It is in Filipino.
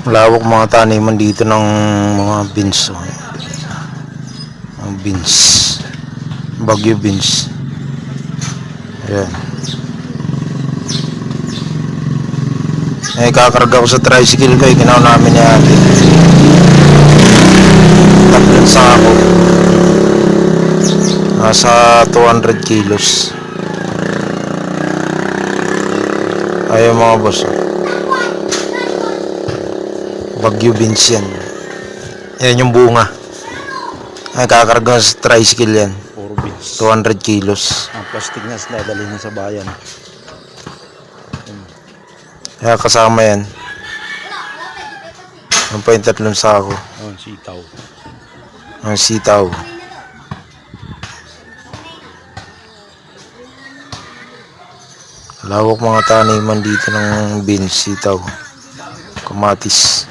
Lawak mga taniman dito ng mga beans. Mga beans. Bagyo beans. Ayan. Kakarga ko sa tricycle ko. Ginawa namin ni ate. Tatlong sako. Nasa 200 kilos. Ayun mga boss. Bagyo beans yan. Yan yung bunga. Kakarga sa tricycle yan. Puro beans. 200 kilos. Ang plastic na dadalhin na sa bayan. Kaya kasama yan. Yung pa yung tatlong sako. Oh, sitaw. Ang sitaw. Lawak mga taniman dito ng beans, sitaw, kamatis.